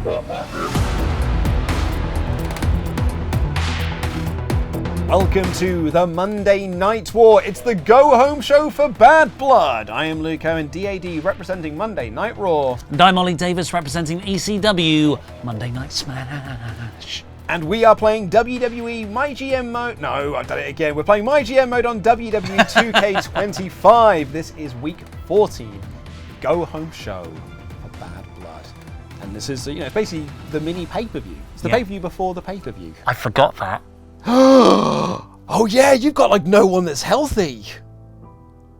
Welcome to the Monday Night War. It's the go-home show for Bad Blood. I am Luke Owen, DAD, representing Monday Night Raw. And I'm Ollie Davis, representing ECW, Monday Night Smash. And we are playing WWE MyGM mode. No, I've done it again. We're playing MyGM mode on WWE 2K25. This is week 14, go-home show for Bad Blood. And this is, basically the mini pay-per-view. It's the pay-per-view before the pay-per-view. I forgot that. Oh yeah, you've got no one that's healthy.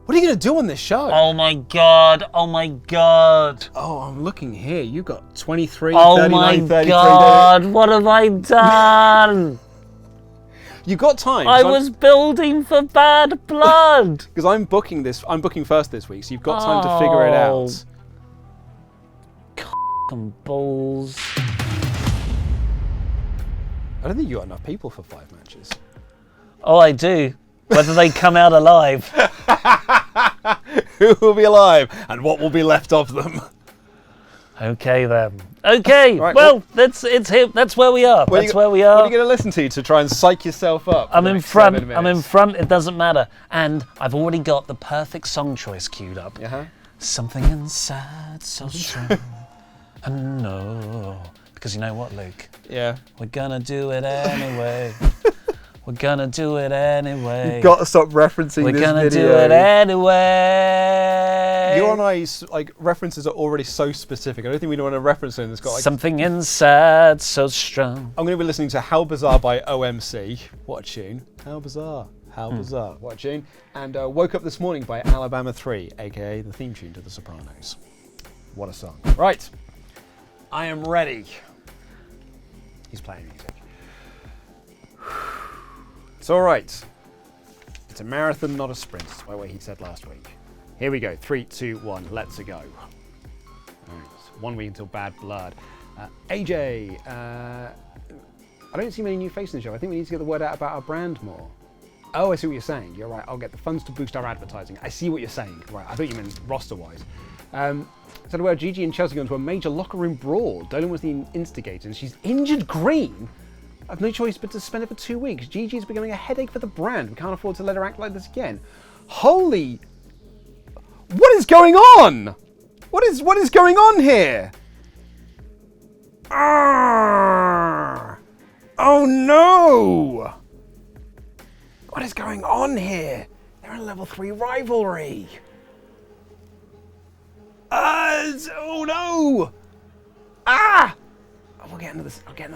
What are you going to do on this show? Oh my god, oh my god. Oh, I'm looking here. You've got 23, oh 39, 33. God, what have I done? You've got time. I was building for Bad Blood. Because I'm booking first this week, so you've got time to figure it out. And balls. I don't think you got enough people for 5 matches. Oh, I do. Whether they come out alive. Who will be alive and what will be left of them? Okay then. Okay. Right, well, that's where we are. That's where we are. What are you going to listen to try and psych yourself up? I'm in front. I'm in front. It doesn't matter. And I've already got the perfect song choice queued up. Uh-huh. Something inside so strong. And no. Because you know what, Luke? Yeah. We're gonna do it anyway. We're gonna do it anyway. You've got to stop referencing We're this gonna video. do it anyway. You and I's references are already so specific. I don't think we want to reference something that's got something inside so strong. I'm going to be listening to How Bizarre by OMC. What a tune. How bizarre. How bizarre. What a tune. And Woke Up This Morning by Alabama 3, aka the theme tune to The Sopranos. What a song. Right. I am ready. He's playing music. It's all right. It's a marathon, not a sprint. That's what he said last week. Here we go. 3, 2, 1. Let's go. Right. 1 week until Bad Blood. AJ. I don't see many new faces in the show. I think we need to get the word out about our brand more. Oh, I see what you're saying. You're right. I'll get the funds to boost our advertising. I see what you're saying. Right. I thought you meant roster-wise. So where Gigi and Chelsea go into a major locker room brawl. Dolan was the instigator and she's injured Green. I've no choice but to suspend it for 2 weeks. Gigi is becoming a headache for the brand. We can't afford to let her act like this again. Holy... What is going on? What is going on here? Oh no! What is going on here? They're in a level 3 rivalry. Oh no! I'll get another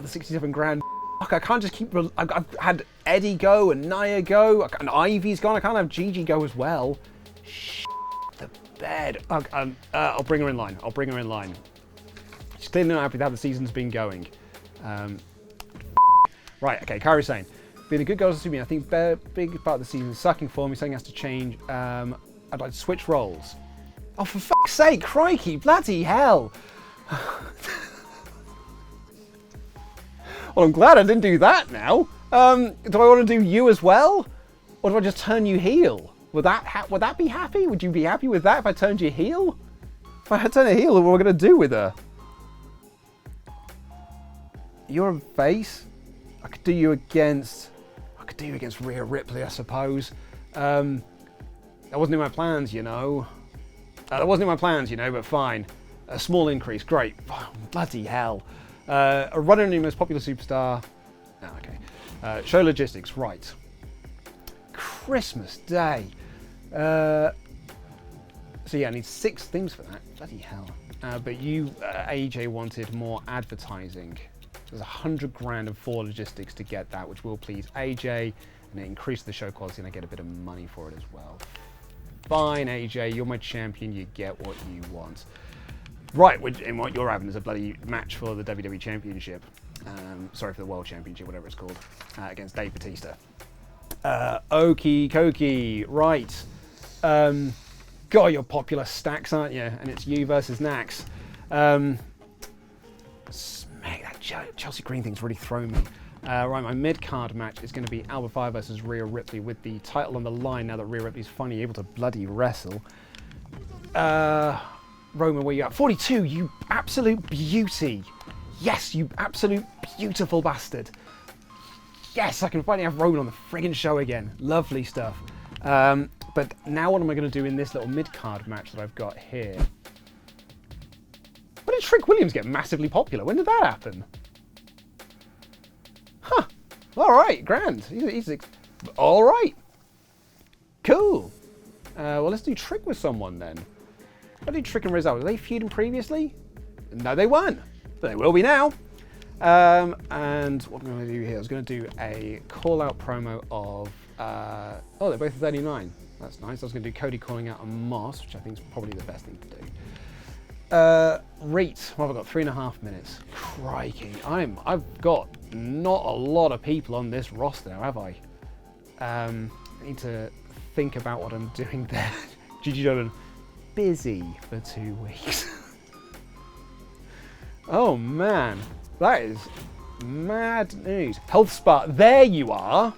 67 grand. Fuck, I can't just keep. I've had Eddie go and Nia go, and Ivy's gone. I can't have Gigi go as well. The bed. I'll bring her in line. She's clearly not happy with how the season's been going. Right. Okay. Kyrie's saying, being a good girl to me, I think big part of the season is sucking for me. Something has to change. I'd like to switch roles. Oh, for fuck's sake, crikey, bloody hell. Well, I'm glad I didn't do that now. Do I want to do you as well? Or do I just turn you heel? Would that be happy? Would you be happy with that if I turned you heel? If I turned her heel, what am I going to do with her? You're a face? I could do you against Rhea Ripley, I suppose. That wasn't in my plans, but fine. A small increase, great. Oh, bloody hell. A runner in the most popular superstar. Okay. Show logistics, right. Christmas Day. So yeah, I need 6 things for that. Bloody hell. But you, AJ, wanted more advertising. There's 100 grand and 4 logistics to get that, which will please AJ, and it increases the show quality, and I get a bit of money for it as well. Fine, AJ, you're my champion, you get what you want. Right, and what you're having is a bloody match for the WWE Championship. Sorry, for the World Championship, whatever it's called, against Dave Bautista. Okie dokie, right. God, you're popular stacks, aren't you? And it's you versus Nax. Smack, that Chelsea Green thing's really thrown me. Right, my mid-card match is going to be Alba Fire versus Rhea Ripley with the title on the line now that Rhea Ripley's finally able to bloody wrestle. Roman, where you at? 42, you absolute beauty. Yes, you absolute beautiful bastard. Yes, I can finally have Roman on the friggin' show again. Lovely stuff. But now what am I going to do in this little mid-card match that I've got here? When did Trick Williams get massively popular? When did that happen? Huh. All right, grand. All right. Cool. Well, let's do Trick with someone then. I do Trick and Rizal. Were they feuding previously? No, they weren't. But they will be now. And what I'm going to do here, I was going to do a call-out promo of... oh, they're both 39. That's nice. I was going to do Cody calling out a Moss, which I think is probably the best thing to do. Rate. Well, I've got 3.5 minutes. Crikey. I've got not a lot of people on this roster now, have I? I need to think about what I'm doing there. Gigi Dolan, busy for 2 weeks. Oh man, that is mad news. Health Spa, there you are.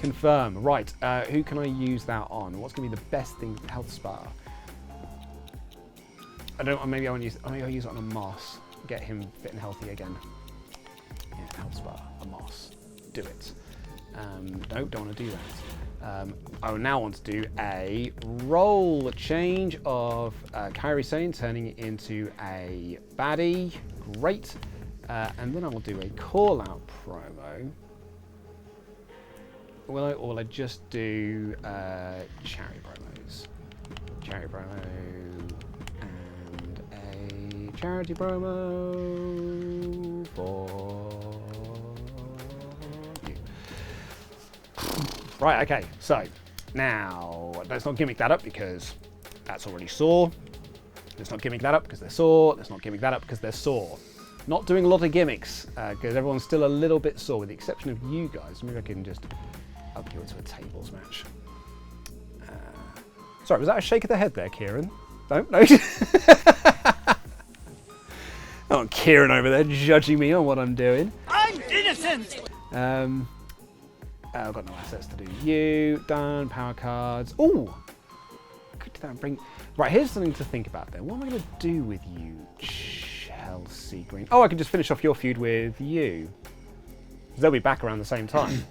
Confirm. Right, who can I use that on? What's going to be the best thing for Health Spa? Maybe I'll use it on a Moss. Get him fit and healthy again. Yeah, Health Spa, a Moss. Do it. No, don't want to do that. I now want to do a role change of Kairi Sane turning it into a baddie. Great. And then I will do a call out promo. Will I just do charity promos? Charity promo and a charity promo for you. Right, okay, so now let's not gimmick that up because that's already sore. Let's not gimmick that up because they're sore. Let's not gimmick that up because they're sore. Not doing a lot of gimmicks because everyone's still a little bit sore with the exception of you guys. Maybe I can just up you into a tables match. Sorry, was that a shake of the head there, Kieran? No? Oh, Kieran over there judging me on what I'm doing. I'm innocent! I've got no assets to do. You, done, power cards. Ooh! Could do that and bring... Right, here's something to think about then. What am I going to do with you, Chelsea Green? Oh, I can just finish off your feud with you. They'll be back around the same time.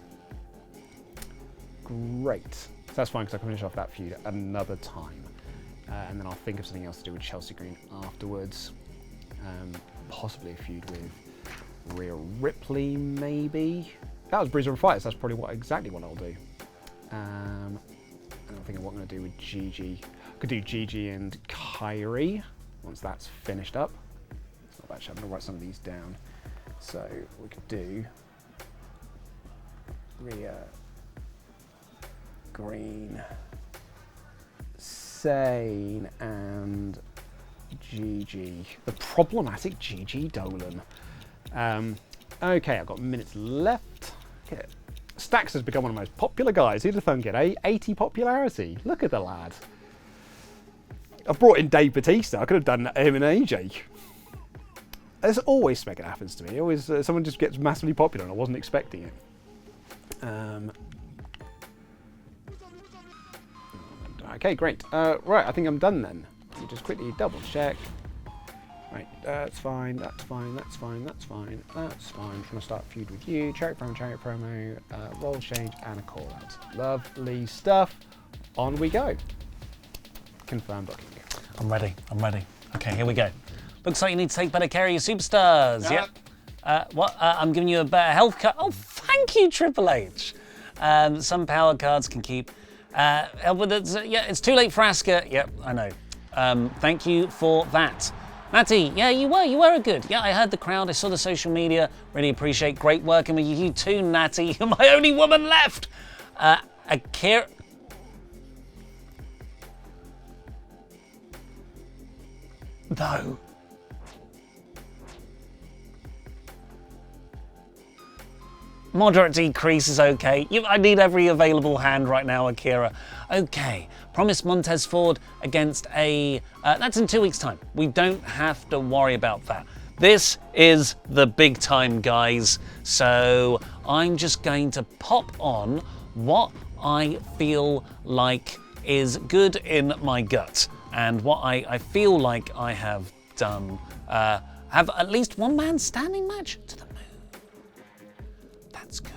Great. So that's fine because I can finish off that feud another time. And then I'll think of something else to do with Chelsea Green afterwards. Possibly a feud with Rhea Ripley, maybe. That was Bruiser and Fighters. That's probably exactly what I'll do. And I'm thinking what I'm going to do with Gigi. I could do Gigi and Kairi once that's finished up. It's not bad. I'm going to write some of these down. So we could do Rhea Green, Sane, and Gigi. The problematic Gigi Dolan. Okay, I've got minutes left. Okay. Stax has become one of the most popular guys. Who'd have thunk it, eh? 80 popularity. Look at the lad. I've brought in Dave Bautista. I could have done him and AJ. There's always something that happens to me. Always someone just gets massively popular and I wasn't expecting it. Okay, great. Right, I think I'm done then. Let me just quickly double check. Right, that's fine, that's fine, that's fine, that's fine, that's fine. I'm trying to start a feud with you. Charity promo, roll change, and a call out. Lovely stuff. On we go. Confirm booking. I'm ready. Okay, here we go. Looks like you need to take better care of your superstars. Yep. I'm giving you a better health card. Oh, thank you, Triple H. Some power cards can keep. Yeah, it's too late for Asuka. Yep, I know. Thank you for that. Natty, yeah, you were good. Yeah, I heard the crowd, I saw the social media. Really appreciate great working with you too, Natty. You're my only woman left. Akira. No. Moderate decrease is okay. I need every available hand right now, Akira. Okay, promise Montez Ford against a... that's in 2 weeks' time. We don't have to worry about that. This is the big time, guys. So I'm just going to pop on what I feel like is good in my gut and what I feel like I have done have at least one man standing match to the moon. That's good.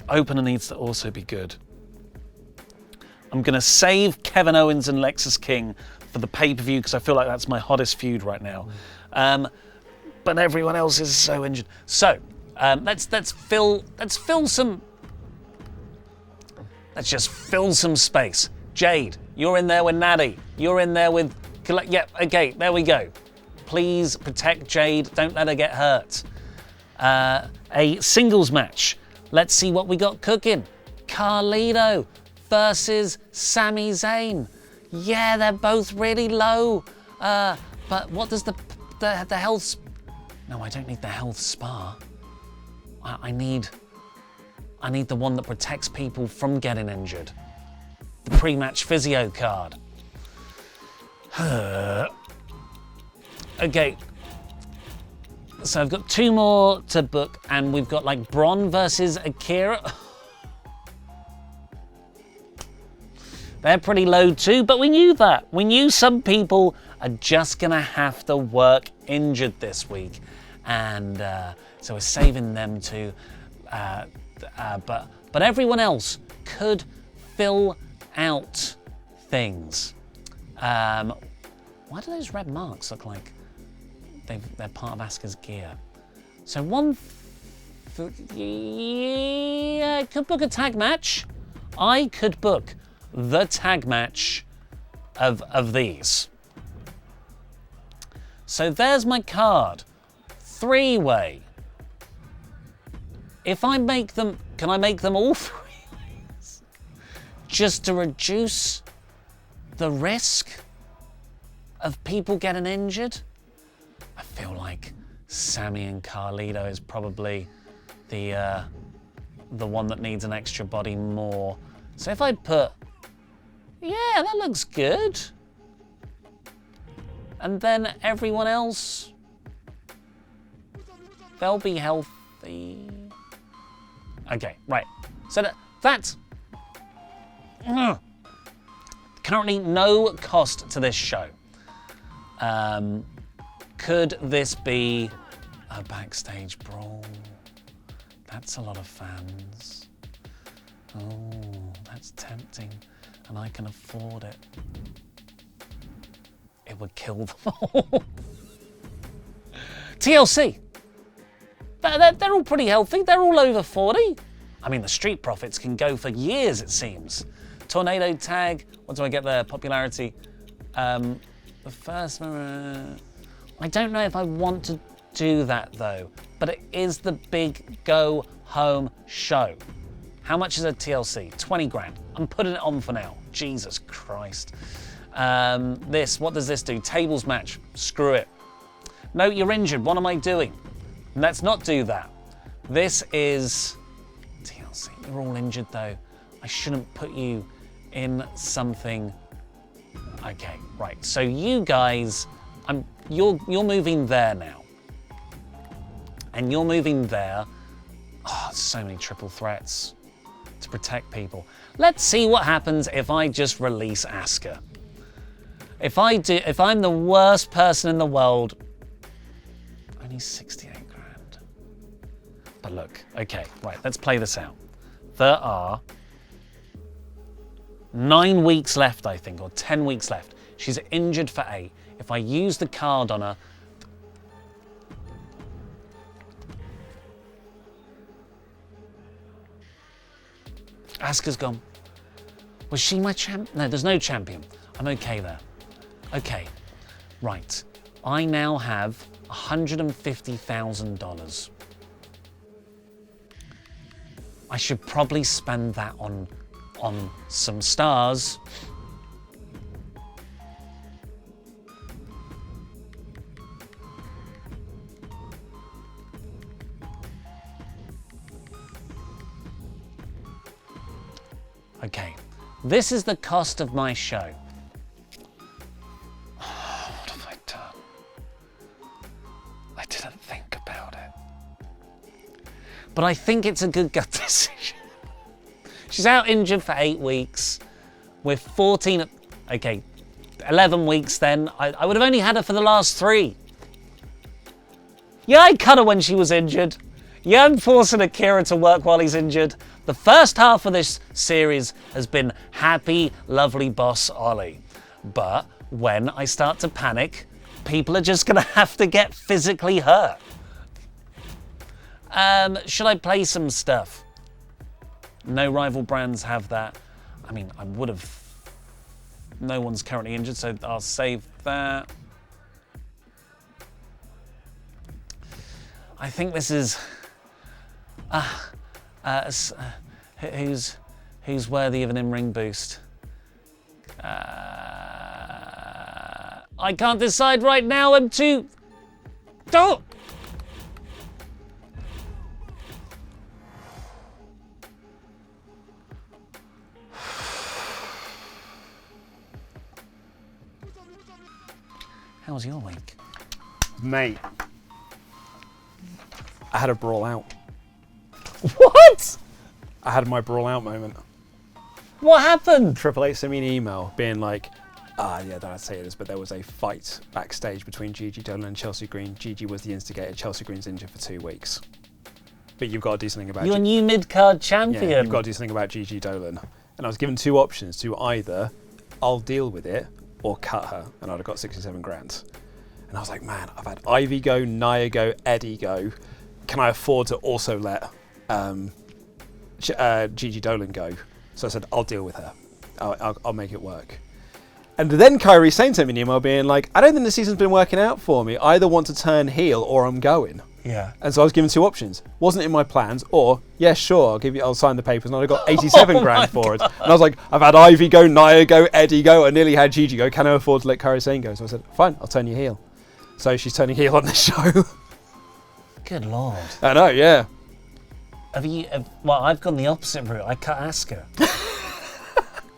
Opener needs to also be good. I'm going to save Kevin Owens and Lexus King for the pay-per-view because I feel like that's my hottest feud right now. But everyone else is so injured. So let's just fill some space. Jade, you're in there with Natty. You're in there with. Yep. Okay. There we go. Please protect Jade. Don't let her get hurt. A singles match. Let's see what we got cooking. Carlito versus Sami Zayn. Yeah, they're both really low. But what does the health? No, I don't need the health spa. I need the one that protects people from getting injured. The pre-match physio card. Okay. So I've got 2 more to book, and we've got like Braun versus Akira. They're pretty low too, but we knew that. We knew some people are just gonna have to work injured this week, and so we're saving them too. But everyone else could fill out things. Why do those red marks look like they're part of Asuka's gear? So yeah, I could book a tag match. I could book the tag match of these. So there's my card. 3-way. If I make them, can I make them all 3 ways? Just to reduce the risk of people getting injured? I feel like Sammy and Carlito is probably the one that needs an extra body more. So if I put, yeah, that looks good. And then everyone else, they'll be healthy. Okay, right. So that's currently no cost to this show. Could this be a backstage brawl? That's a lot of fans. Oh, that's tempting, and I can afford it. It would kill them all. TLC. They're all pretty healthy. They're all over 40. I mean, the Street Profits can go for years, it seems. Tornado Tag. What do I get there? Popularity. The first... I don't know if I want to do that, though. But it is the big go-home show. How much is a TLC? 20 grand. I'm putting it on for now. Jesus Christ. What does this do? Tables match. Screw it. No, you're injured. What am I doing? Let's not do that. This is TLC. You're all injured though. I shouldn't put you in something. Okay, right. So you guys, you're moving there now, and you're moving there. Oh, so many triple threats to protect people. Let's see what happens if I just release Asuka. If I'm the worst person in the world, only 68 grand. But look, okay, right, let's play this out. There are 9 weeks left, I think, or 10 weeks left. She's injured for 8. If I use the card on her, Asuka's gone. Was she my champ? No, there's no champion. I'm okay there. Okay, right. I now have $150,000. I should probably spend that on some stars. Okay, this is the cost of my show. What have I done? I didn't think about it. But I think it's a good gut decision. She's out injured for 8 weeks. We're 14. Okay, 11 weeks then. I would have only had her for the last 3. Yeah, I cut her when she was injured. Yeah, I'm forcing Akira to work while he's injured. The first half of this series has been happy, lovely boss Ollie. But when I start to panic, people are just going to have to get physically hurt. Should I play some stuff? No rival brands have that. I mean, I would have... No one's currently injured, so I'll save that. I think this is... who's worthy of an in-ring boost? I can't decide right now. I'm too... Don't... How was your week? Mate, I had a brawl out. What? I had my brawl out moment. What happened? Triple H sent me an email being like, yeah, don't say this, but there was a fight backstage between Gigi Dolan and Chelsea Green. Gigi was the instigator. Chelsea Green's injured for 2 weeks. But you've got to do something about Your new mid-card champion. Yeah, you've got to do something about Gigi Dolan. And I was given 2 options to either I'll deal with it or cut her, and I'd have got 67 grand. And I was like, man, I've had Ivy go, Nia go, Eddie go. Can I afford to also let Gigi Dolan go? So I said, I'll deal with her. I'll make it work. And then Kairi Sane sent me an email being like, I don't think the season's been working out for me. I either want to turn heel or I'm going. Yeah. And so I was given 2 options. Wasn't in my plans, or yeah, sure, I'll sign the papers, and I got 87 grand for it. And I was like, I've had Ivy go, Nia go, Eddie go, I nearly had Gigi go. Can I afford to let Kairi Sane go? So I said, fine, I'll turn you heel. So she's turning heel on the show. Good lord. I know, yeah. Well, I've gone the opposite route. I cut Asuka.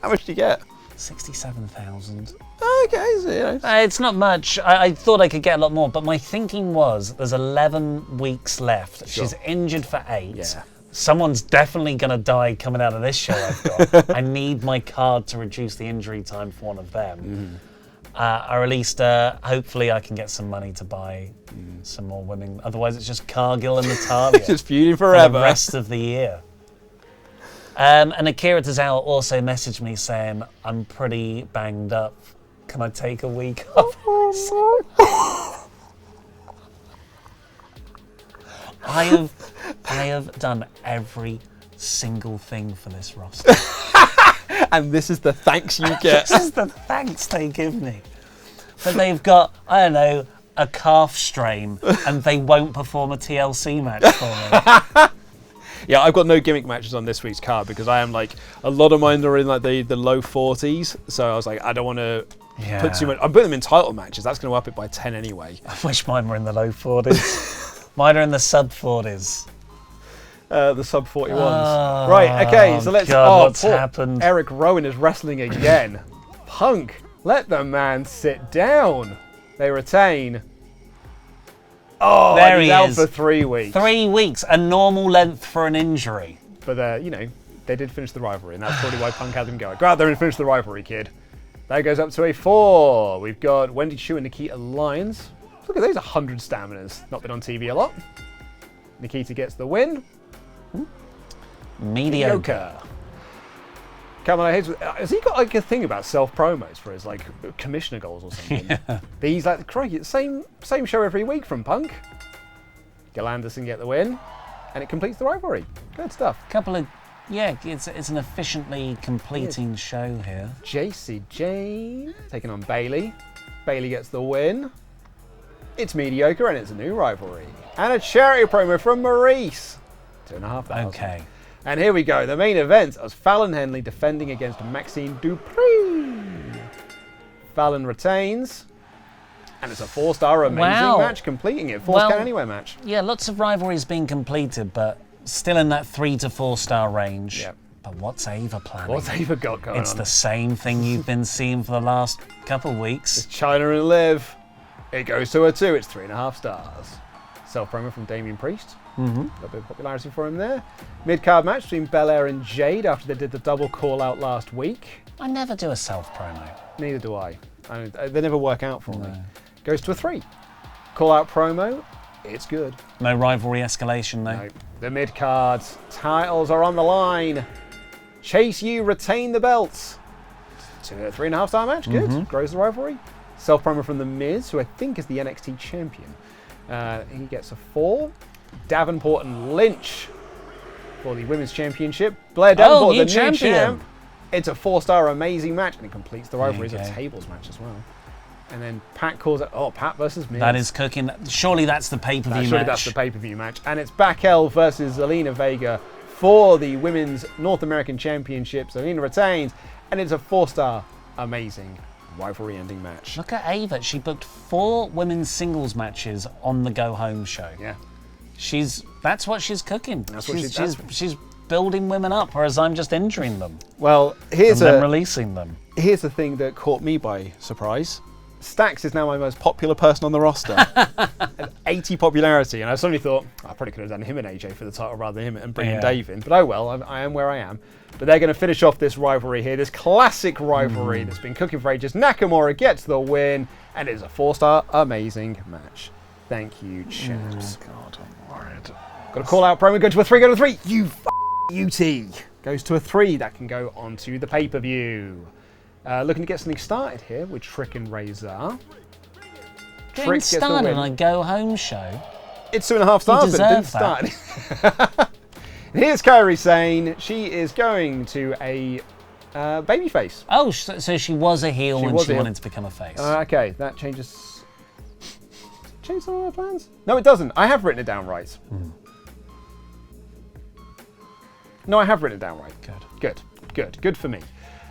How much do you get? 67,000. Okay, so, you know. It's not much. I thought I could get a lot more, but my thinking was there's 11 weeks left. Sure. She's injured for 8. Yeah. Someone's definitely going to die coming out of this show I've got. I need my card to reduce the injury time for one of them. Or at least, hopefully, I can get some money to buy some more women. Otherwise, it's just Cargill and Natalia. Just feuding for forever. the rest of the year. And Akira Tozawa also messaged me saying, I'm pretty banged up. Can I take a week off? I have done every single thing for this roster. And this is the thanks you get. This is the thanks they give me. But they've got, I don't know, a calf strain, and they won't perform a TLC match for me. Yeah, I've got no gimmick matches on this week's card because I am like, a lot of mine are in like the low 40s. So I was like, I don't want to put too much. I'm putting them in title matches. That's going to up it by 10 anyway. I wish mine were in the low 40s. Mine are in the sub 40s. The sub 41s. Right, okay, so let's... God, what's happened? Eric Rowan is wrestling again. Punk, let the man sit down. They retain. Oh, there he's he out is. for 3 weeks. 3 weeks, a normal length for an injury. But, you know, they did finish the rivalry, and that's probably why Punk had them going. Go out there and finish the rivalry, kid. That goes up to a 4. We've got Wendy Chu and Nikita Lyons. Look at those 100 staminas. Not been on TV a lot. Nikita gets the win. Mediocre. Carmelo Hayes, has he got like a thing about self-promos for his like commissioner goals or something? Yeah. But he's like, crikey, same show every week from Punk. Gil Anderson get the win, and it completes the rivalry. Good stuff. It's an efficiently completing show here. JC Jane taking on Bailey. Bailey gets the win. It's mediocre, and it's a new rivalry. And a charity promo from Maurice. 2,500. Okay. And here we go, the main event as Fallon Henley defending against Maxine Dupree. Fallon retains, and it's a 4-star amazing match, completing it. 4 Count Anywhere match. Yeah, lots of rivalries being completed, but still in that 3 to 4 star range. Yep. But what's Ava planning? What's Ava got going on? It's the same thing you've been seeing for the last couple of weeks. It's China and Liv. It goes to a 2, it's 3.5 stars. Self-promo from Damian Priest. A little bit of popularity for him there. Mid-card match between Belair and Jade after they did the double call-out last week. I never do a self-promo. Neither do I. They never work out for me. Goes to a 3. Call-out promo. It's good. No rivalry escalation, though. No. The mid-cards. Titles are on the line. Chase U retain the belts. 3.5 star match. Good. Grows the rivalry. Self-promo from The Miz, who I think is the NXT champion. He gets a 4. Davenport and Lynch for the Women's Championship. Blair Davenport, the new champ. It's a 4-star amazing match, and it completes the rivalry as a tables match as well. And then Pat calls it, Pat versus Miz. That is cooking. Surely that's the pay-per-view match. Surely that's the pay-per-view match. And it's Bakel versus Zelina Vega for the Women's North American Championship. Zelina retains, and it's a 4-star amazing rivalry-ending match. Look at Ava. She booked 4 women's singles matches on the Go Home show. Yeah. That's what she's cooking. That's what she's building women up, whereas I'm just injuring them. Well, and then releasing them. Here's the thing that caught me by surprise. Stax is now my most popular person on the roster. An 80 popularity, and I suddenly thought, I probably could have done him and AJ for the title rather than him and bringing Dave in. But oh well, I am where I am. But they're going to finish off this rivalry here, this classic rivalry that's been cooking for ages. Nakamura gets the win, and it is a 4-star amazing match. Thank you, chaps. God, I'm worried. Got a call-out promo, go to a 3, go to a 3. You UT. Goes to a 3, that can go onto the pay-per-view. Looking to get something started here with Trick and Razor. Getting started on a Go Home show. It's 2.5 stars, but it didn't start. Here's Kairi saying she is going to a babyface. Oh, so she was a heel when she wanted to become a face. Okay, that changes. Change some of my plans? No, it doesn't. I have written it down right. No, I have written it down right. Good for me.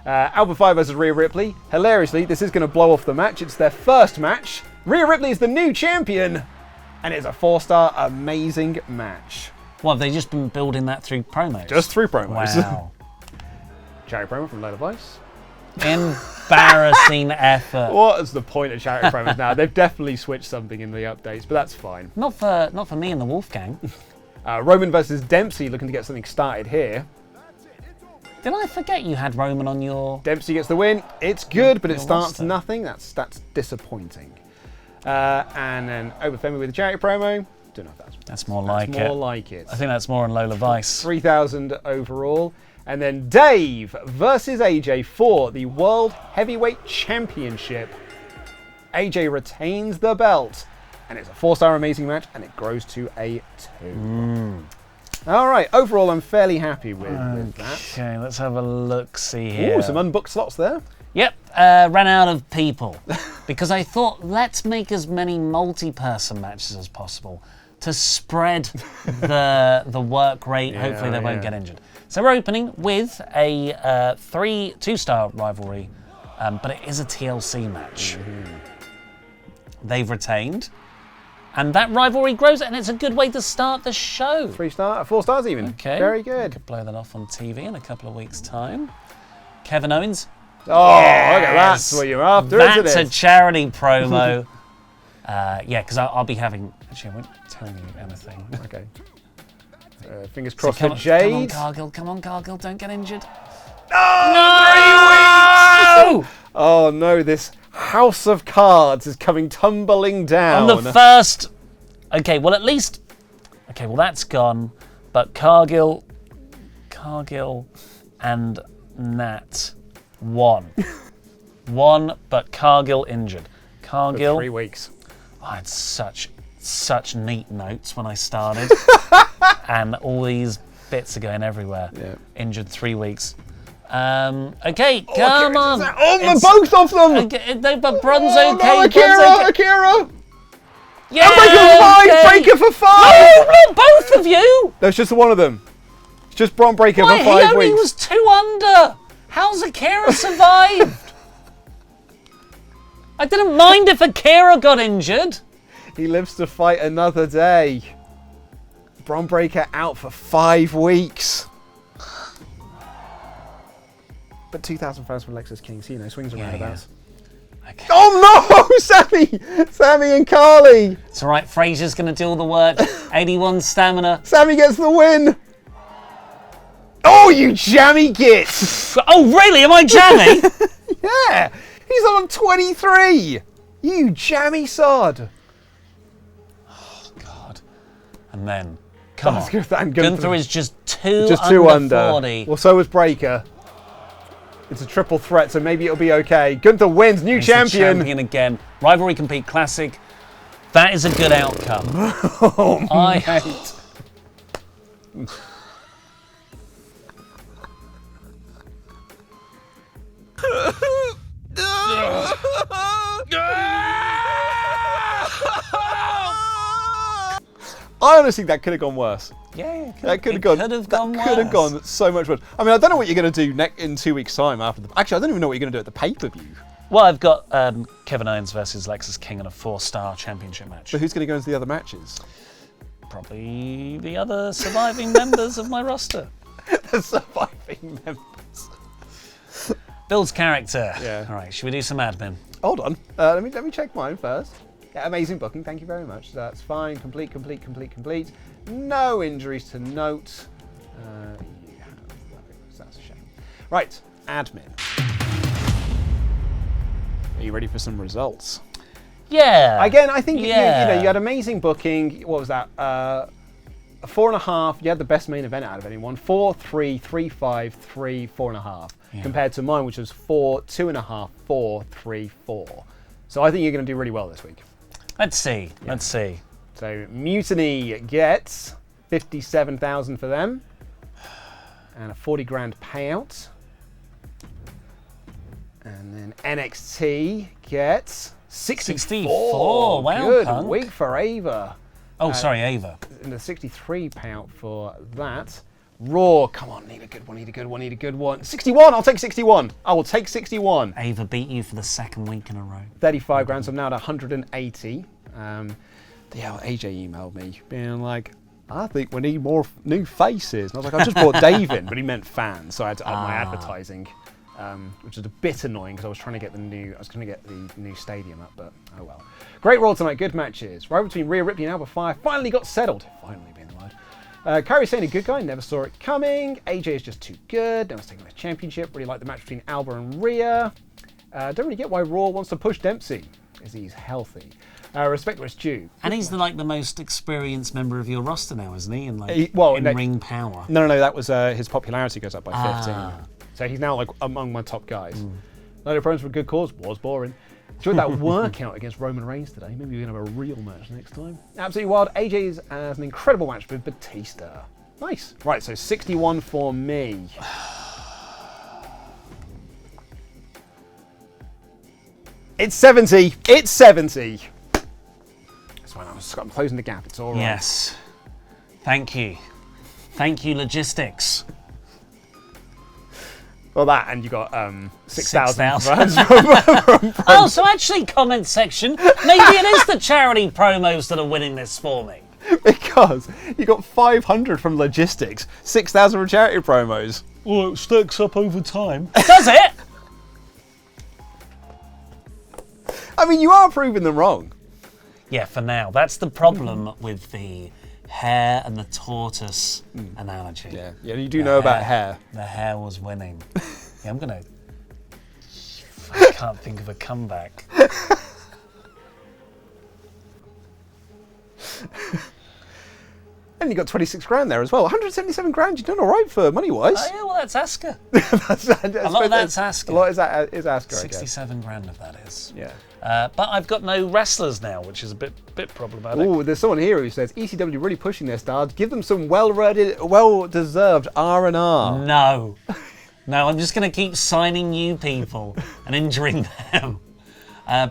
Alpha 5 versus Rhea Ripley. Hilariously, this is going to blow off the match. It's their first match. Rhea Ripley is the new champion, and it's a 4-star amazing match. What, have they just been building that through promos? Just through promos. Wow. Charity promo from Load of Ice. Embarrassing effort. What is the point of charity promos now? They've definitely switched something in the updates, but that's fine. Not for me and the Wolfgang. Roman versus Dempsey, looking to get something started here. Did I forget you had Roman on your... Dempsey gets the win. It's good, but it starts nothing. That's disappointing. And then over Femi with the charity promo. Don't know if that's more like it. I think that's more on Lola Vice. 3,000 overall. And then Dave versus AJ for the World Heavyweight Championship. AJ retains the belt. And it's a 4-star amazing match, and it grows to a 2. All right, overall, I'm fairly happy with that. Okay, let's have a look-see here. Ooh, some unbooked slots there. Yep, ran out of people. Because I thought, let's make as many multi-person matches as possible to spread the work rate. Hopefully they won't get injured. So we're opening with a 2-star rivalry, but it is a TLC match. They've retained. And that rivalry grows, and it's a good way to start the show. 4 stars even. Okay. Very good. Could blow that off on TV in a couple of weeks' time. Kevin Owens. Oh, look at that. That's what you're after, isn't it? That's a charity promo. Yeah, because I'll be having... Actually, I won't tell you anything. Okay. Fingers crossed for Jade. Come on, Cargill, don't get injured. Oh, 3 weeks! Oh no, this house of cards is coming tumbling down. On the first... Okay, well at least... Okay, well that's gone. But Cargill and Nat won. Won, but Cargill injured. Cargill... For 3 weeks. I had such neat notes when I started. And all these bits are going everywhere. Yeah. Injured 3 weeks. Okay, come on. Oh, both of them! But Bron's okay. No, Akira! Yeah, Breaker for 5! No, not both of you! No, it's just one of them. It's just Bron Breaker for 5 weeks. He only was 2 under. How's Akira survived? I didn't mind if Akira got injured. He lives to fight another day. Bron Breaker out for 5 weeks. But 2,000 fans from Lexus King, so swings and roundabouts. Okay. Oh no, Sammy and Carly. It's all right. Fraser's going to do all the work. 81 stamina. Sammy gets the win. Oh, you jammy git. Oh, really? Am I jammy? Yeah, he's on 23. You jammy sod. Oh, God. And then, come on. And Gunther is just two under 40. Well, so was Breaker. It's a triple threat, so maybe it'll be okay. Gunther wins, new He's the champion. champion again. Rivalry Compete Classic. That is a good outcome. Mate. I honestly think that could have gone worse. Yeah, That could have gone. Could have gone so much worse. I mean, I don't know what you're going to do in 2 weeks' time after the. Actually, I don't even know what you're going to do at the pay-per-view. Well, I've got Kevin Owens versus Lexus King in a 4-star championship match. So who's going to go into the other matches? Probably the other surviving members of my roster. The surviving members. Builds character. Yeah. All right, should we do some admin? Hold on. Let me check mine first. Yeah, amazing booking. Thank you very much. That's fine. Complete. No injuries to note. You have those. That's a shame. Right. Admin. Are you ready for some results? Yeah. Again, I think Yeah. you had amazing booking. What was that? A 4.5. You had the best main event out of anyone. 4, 3, 3, 5, 3, 4.5. Yeah. Compared to mine, which was 4, 2.5, 4, 3, 4. So I think you're going to do really well this week. Let's see. Let's see. So Mutiny gets 57,000 for them, and a 40 grand payout. And then NXT gets 64. Wow, Good Punk. week for Ava. Oh, sorry, Ava. And a 63 payout for that. Raw, come on, need a good one. 61, I'll take 61. I will take 61. Ava beat you for the second week in a row. 35 grand, so I'm now at 180. Yeah, AJ emailed me being like, I think we need more new faces. And I was like, I just brought Dave in, but he meant fans, so I had to add my advertising, which is a bit annoying because I was trying to get the new stadium up, but oh well. Great Raw tonight, good matches. Right between Rhea Ripley and Alba Fire finally got settled. Finally being the word. Kairi Sane, a good guy, never saw it coming. AJ is just too good. Now it's taking the championship. Really like the match between Alba and Rhea. Don't really get why Raw wants to push Dempsey, as he's healthy. Respect where it's due. And he's the most experienced member of your roster now, isn't he? In ring power. No, that was his popularity goes up by 15. So he's now among my top guys. No problems for a good cause. Was boring. Enjoyed that workout against Roman Reigns today. Maybe we're going to have a real match next time. Absolutely wild. AJ's has an incredible match with Batista. Nice. Right, so 61 for me. It's 70. It's 70. That's fine. I'm closing the gap. It's all right. Yes. Thank you. Thank you, logistics. Well, that, and you got 6,000 6,000. Oh, so actually, comment section, maybe it is the charity promos that are winning this for me. Because you got 500 from logistics, 6,000 from charity promos. Well, it stacks up over time. Does it? I mean, you are proving them wrong. Yeah, for now. That's the problem with the hare and the tortoise analogy. Yeah, you do know about hair. The hare was winning. Yeah, I can't think of a comeback. And you got 26 grand there as well. 177 grand, you're doing all right for money-wise. Oh, yeah, well, that's Asuka. A lot of that's Asuka. A lot is Asuka, I guess. 67 grand of that is. Yeah. But I've got no wrestlers now, which is a bit problematic. Oh, there's someone here who says ECW really pushing their stars. Give them some well-deserved R&R. No. No, I'm just going to keep signing new people and injuring them.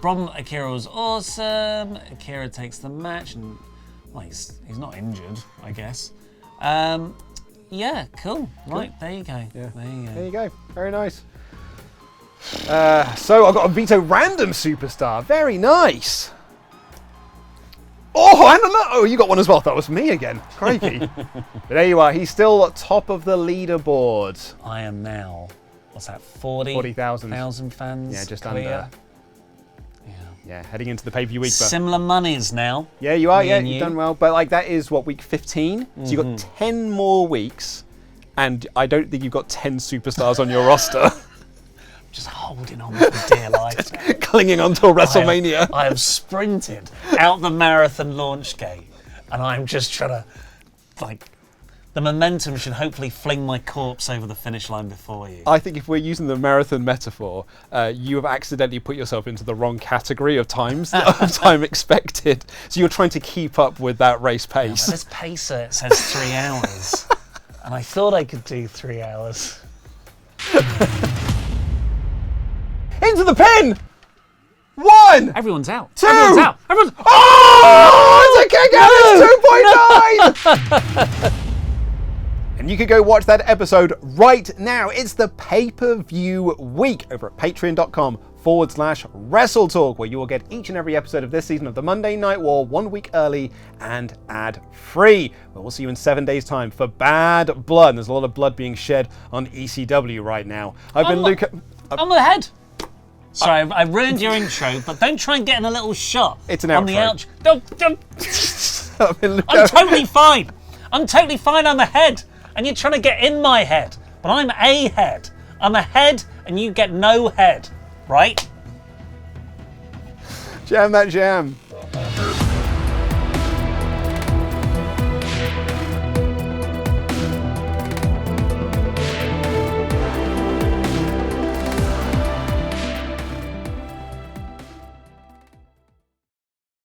Brom Akira was awesome. Akira takes the match, and well, he's not injured, I guess. Yeah, cool. Right, there you go. Yeah. There you go. Very nice. So I've got a Vito random superstar. Very nice. Oh, and oh, you got one as well. That was me again. Crikey. But there you are. He's still top of the leaderboard. I am now, what's that, 40,000 fans? Yeah, just clear. under. Yeah, heading into the pay-per-view week. But Similar monies now. yeah, you are. Me Yeah, and you've you. done well. But like that is what, week 15. So you've got 10 more weeks, and I don't think you've got 10 superstars on your roster. Just holding on for dear life. Clinging onto WrestleMania. I have sprinted out the marathon launch gate, and I'm just trying to, like, the momentum should hopefully fling my corpse over the finish line before you. I think if we're using the marathon metaphor, you have accidentally put yourself into the wrong category of times, of time expected. So you're trying to keep up with that race pace. This pacer, it says 3 hours, and I thought I could do 3 hours. Into the pin! 1! Everyone's out. 2! Everyone's out. Everyone's. Oh! It's a kick out! It's 2.9! And you can go watch that episode right now. It's the pay-per-view week over at patreon.com/WrestleTalk, where you will get each and every episode of this season of the Monday Night War 1 week early and ad-free. But we'll see you in 7 days' time for Bad Blood. And there's a lot of blood being shed on ECW right now. I've been Luke. I'm ahead. Sorry, I ruined your intro, but don't try and get in a little shot. It's an on the outro. Don't. I've been I'm totally fine. I'm totally fine. I'm ahead. And you're trying to get in my head. But I'm a head. I'm ahead and you get no head. Right? Jam that jam.